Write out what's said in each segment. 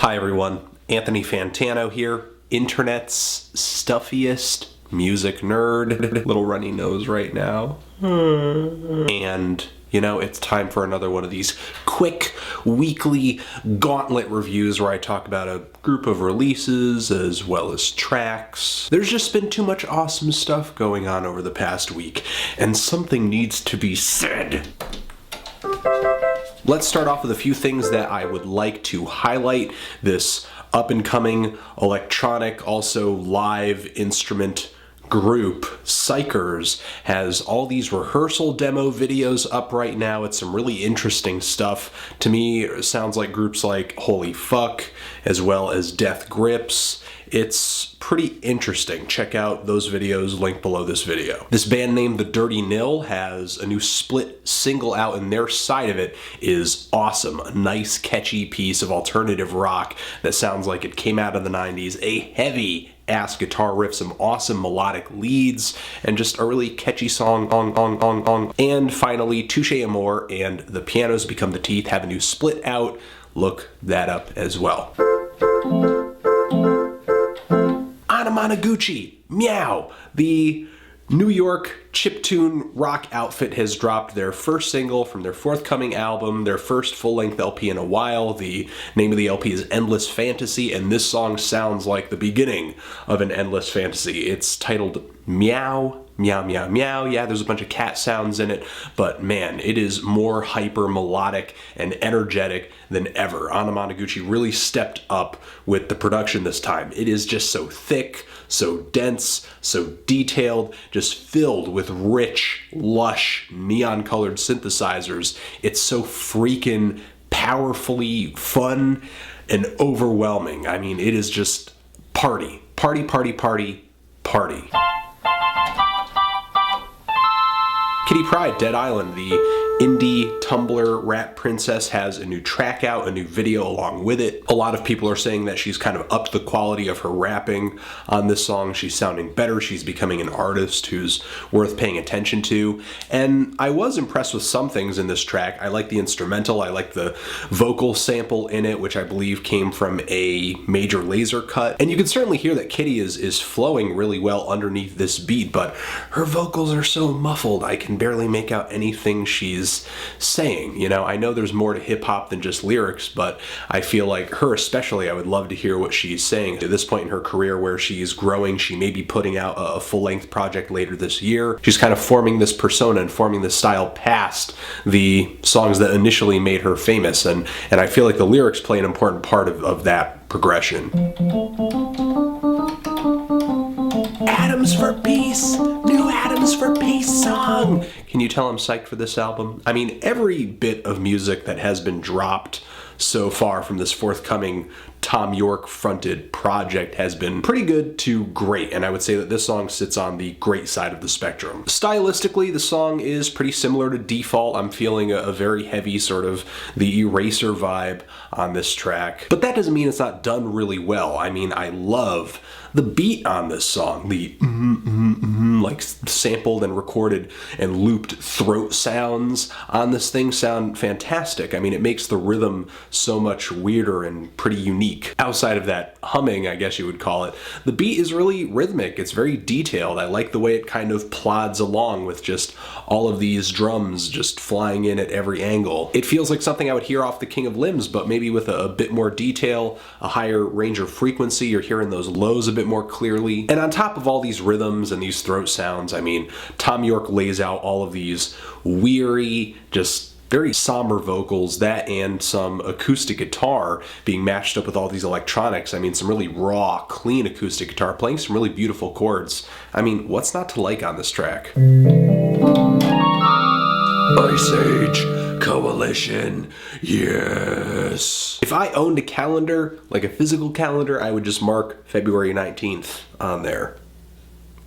Hi everyone, Anthony Fantano here, internet's stuffiest music nerd. Little runny nose right now. And, you know, it's time for another one of these quick weekly gauntlet reviews where I talk about a group of releases as well as tracks. There's just been too much awesome stuff going on over the past week, and something needs to be said. Let's start off with a few things that I would like to highlight. This up-and-coming electronic, also live instrument group, Psykers, has all these rehearsal demo videos up right now. It's some really interesting stuff. To me, it sounds like groups like Holy Fuck, as well as Death Grips. It's pretty interesting. Check out those videos, linked below this video. This band named the Dirty Nil has a new split single out, and their side of it is awesome. A nice, catchy piece of alternative rock that sounds like it came out of the 90s. A heavy ass guitar riff, some awesome melodic leads, and just a really catchy song. And finally, Touche, Amore and The Pianos Become the Teeth have a new split out. Look that up as well. Anamanaguchi, Meow, the New York chiptune rock outfit, has dropped their first single from their forthcoming album, their first full-length LP in a while. The name of the LP is Endless Fantasy, and this song sounds like the beginning of an endless fantasy. It's titled Meow, Meow, Meow, Meow. Yeah, there's a bunch of cat sounds in it, but man, it is more hyper melodic and energetic than ever. Anamanaguchi really stepped up with the production this time. It is just so thick, so dense, so detailed, just filled with rich, lush, neon-colored synthesizers. It's so freaking powerfully fun and overwhelming. I mean, it is just party. Party, party, party, party. Kitty Pryde, Dead Island, the indie Tumblr rap princess, has a new track out, a new video along with it. A lot of people are saying that she's kind of upped the quality of her rapping on this song. She's sounding better. She's becoming an artist who's worth paying attention to. And I was impressed with some things in this track. I like the instrumental. I like the vocal sample in it, which I believe came from a Major Lazer cut. And you can certainly hear that Kitty is flowing really well underneath this beat, but her vocals are so muffled, I can barely make out anything she's saying. You know, I know there's more to hip-hop than just lyrics, but I feel like her especially, I would love to hear what she's saying. At this point in her career where she's growing, she may be putting out a full-length project later this year. She's kind of forming this persona and forming this style past the songs that initially made her famous, and I feel like the lyrics play an important part of that progression. Atoms for Peace! New Atoms for Peace song! Can you tell I'm psyched for this album? I mean, every bit of music that has been dropped so far from this forthcoming Tom York-fronted project has been pretty good to great, and I would say that this song sits on the great side of the spectrum. Stylistically, the song is pretty similar to Default. I'm feeling a very heavy sort of the Eraser vibe on this track, but that doesn't mean it's not done really well. I mean, I love the beat on this song, the like sampled and recorded and looped throat sounds on this thing sound fantastic. I mean, it makes the rhythm so much weirder and pretty unique. Outside of that humming, I guess you would call it, the beat is really rhythmic. It's very detailed. I like the way it kind of plods along with just all of these drums just flying in at every angle. It feels like something I would hear off The King of Limbs, but maybe with a bit more detail, a higher range of frequency. You're hearing those lows a bit more clearly. And on top of all these rhythms and these throat sounds, I mean, Tom York lays out all of these weary, just very somber vocals, that and some acoustic guitar being matched up with all these electronics. I mean, some really raw, clean acoustic guitar playing some really beautiful chords. I mean, what's not to like on this track? Iceage Coalition, yes. If I owned a calendar, like a physical calendar, I would just mark February 19th on there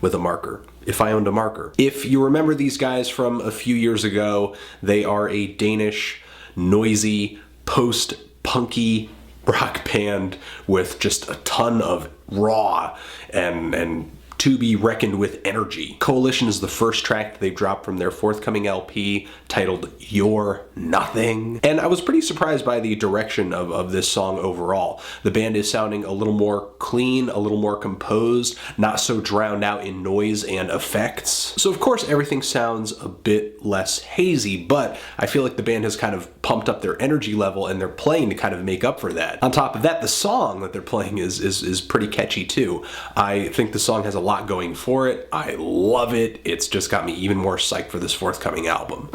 with a marker. If I owned a marker. If you remember these guys from a few years ago, they are a Danish, noisy, post-punky rock band with just a ton of raw and To Be Reckoned With Energy. Coalition is the first track that they've dropped from their forthcoming LP titled You're Nothing. And I was pretty surprised by the direction of this song overall. The band is sounding a little more clean, a little more composed, not so drowned out in noise and effects. So of course everything sounds a bit less hazy, but I feel like the band has kind of pumped up their energy level and they're playing to kind of make up for that. On top of that, the song that they're playing is pretty catchy too. I think the song has a lot going for it. I love it. It's just got me even more psyched for this forthcoming album.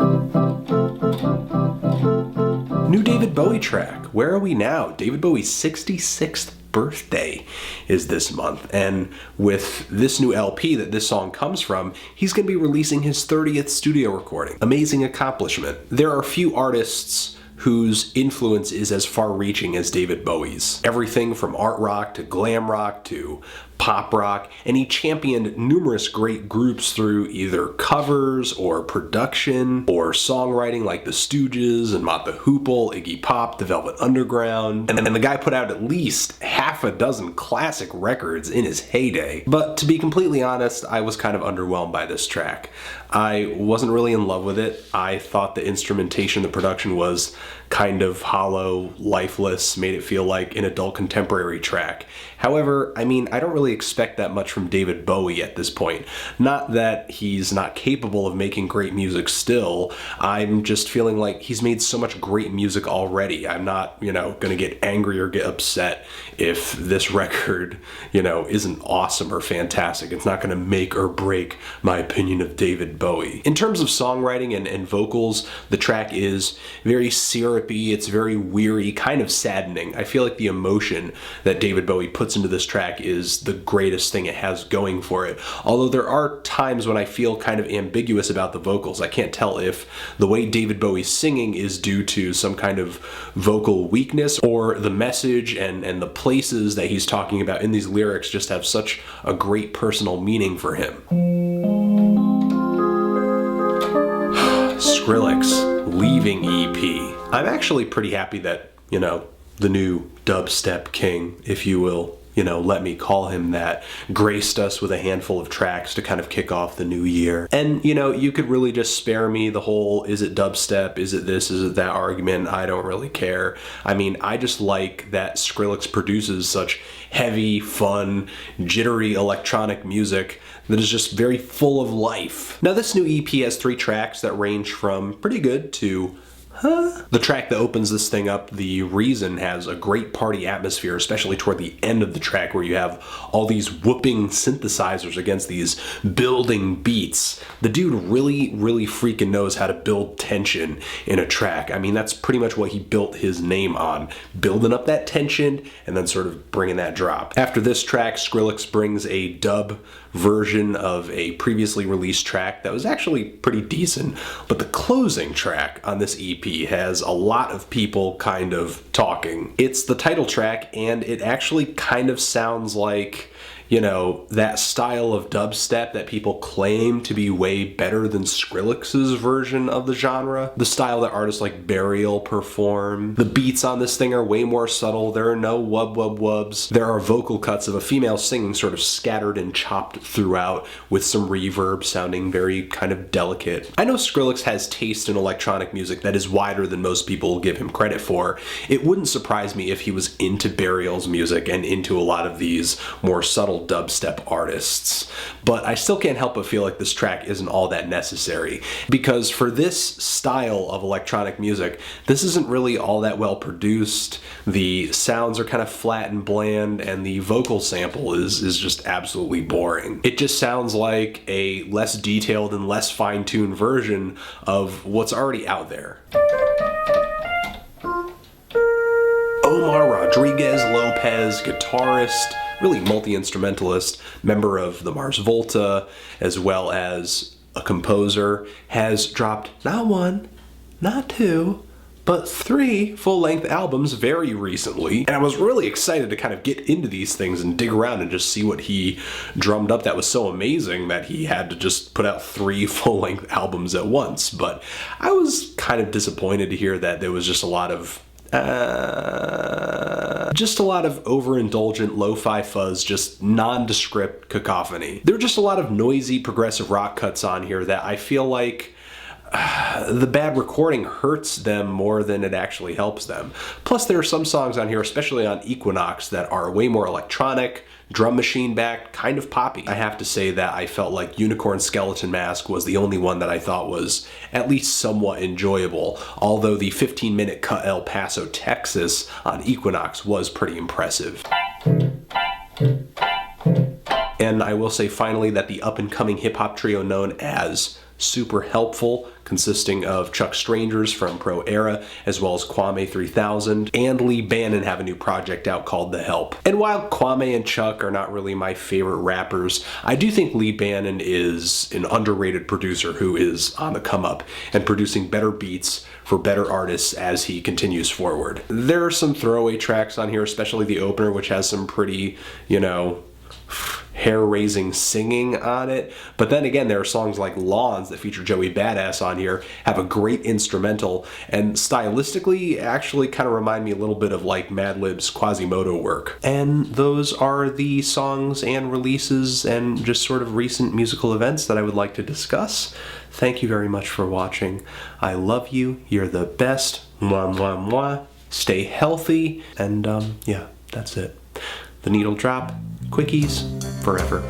New David Bowie track. Where Are We Now? David Bowie's 66th birthday is this month, and with this new LP that this song comes from, he's going to be releasing his 30th studio recording. Amazing accomplishment. There are few artists whose influence is as far-reaching as David Bowie's. Everything from art rock to glam rock to pop rock, and he championed numerous great groups through either covers or production or songwriting like the Stooges and Mott the Hoople, Iggy Pop, the Velvet Underground, and the guy put out at least half a dozen classic records in his heyday. But to be completely honest, I was kind of underwhelmed by this track. I wasn't really in love with it. I thought the instrumentation, the production was kind of hollow, lifeless, made it feel like an adult contemporary track. However, I mean, I don't really expect that much from David Bowie at this point. Not that he's not capable of making great music still, I'm just feeling like he's made so much great music already. I'm not, gonna get angry or get upset if this record, isn't awesome or fantastic. It's not gonna make or break my opinion of David Bowie. In terms of songwriting and vocals, the track is very syrupy, it's very weary, kind of saddening. I feel like the emotion that David Bowie puts into this track is the greatest thing it has going for it. Although there are times when I feel kind of ambiguous about the vocals. I can't tell if the way David Bowie's singing is due to some kind of vocal weakness or the message and the places that he's talking about in these lyrics just have such a great personal meaning for him. Skrillex, Leaving EP. I'm actually pretty happy that, the new dubstep king, if you will, let me call him that, graced us with a handful of tracks to kind of kick off the new year. And, you could really just spare me the whole, is it dubstep, is it this, is it that argument? I don't really care. I mean, I just like that Skrillex produces such heavy, fun, jittery electronic music that is just very full of life. Now, this new EP has 3 tracks that range from pretty good to The track that opens this thing up, The Reason, has a great party atmosphere, especially toward the end of the track where you have all these whooping synthesizers against these building beats. The dude really freaking knows how to build tension in a track. I mean, that's pretty much what he built his name on, building up that tension and then sort of bringing that drop. After this track, Skrillex brings a dub version of a previously released track that was actually pretty decent, but the closing track on this EP has a lot of people kind of talking. It's the title track, and it actually kind of sounds like, you know, that style of dubstep that people claim to be way better than Skrillex's version of the genre. The style that artists like Burial perform. The beats on this thing are way more subtle. There are no wub-wub-wubs. There are vocal cuts of a female singing sort of scattered and chopped throughout with some reverb sounding very kind of delicate. I know Skrillex has taste in electronic music that is wider than most people give him credit for. It wouldn't surprise me if he was into Burial's music and into a lot of these more subtle dubstep artists, but I still can't help but feel like this track isn't all that necessary, because for this style of electronic music, this isn't really all that well produced. The sounds are kind of flat and bland, and the vocal sample is just absolutely boring. It just sounds like a less detailed and less fine-tuned version of what's already out there. Omar Rodriguez, Lopez, guitarist, really multi-instrumentalist, member of the Mars Volta, as well as a composer, has dropped not one, not two, but 3 full-length albums very recently. And I was really excited to kind of get into these things and dig around and just see what he drummed up that was so amazing that he had to just put out 3 full-length albums at once. But I was kind of disappointed to hear that there was just a lot of Just a lot of overindulgent lo-fi fuzz, just nondescript cacophony. There are just a lot of noisy progressive rock cuts on here that I feel like the bad recording hurts them more than it actually helps them. Plus, there are some songs on here, especially on Equinox, that are way more electronic, drum machine backed, kind of poppy. I have to say that I felt like Unicorn Skeleton Mask was the only one that I thought was at least somewhat enjoyable, although the 15-minute cut El Paso, Texas on Equinox was pretty impressive. And I will say finally that the up-and-coming hip-hop trio known as Super Helpful, consisting of Chuck Strangers from Pro Era, as well as Kwame 3000, and Lee Bannon have a new project out called THEHELP. And while Kwame and Chuck are not really my favorite rappers, I do think Lee Bannon is an underrated producer who is on the come up and producing better beats for better artists as he continues forward. There are some throwaway tracks on here, especially the opener, which has some pretty, hair-raising singing on it. But then again, there are songs like Lawns that feature Joey Badass on here, have a great instrumental, and stylistically actually kind of remind me a little bit of like Madlib's Quasimodo work. And those are the songs and releases and just sort of recent musical events that I would like to discuss. Thank you very much for watching. I love you. You're the best. Mwah, mwah, mwah. Stay healthy. And yeah, that's it. The needle drop. Quickies forever.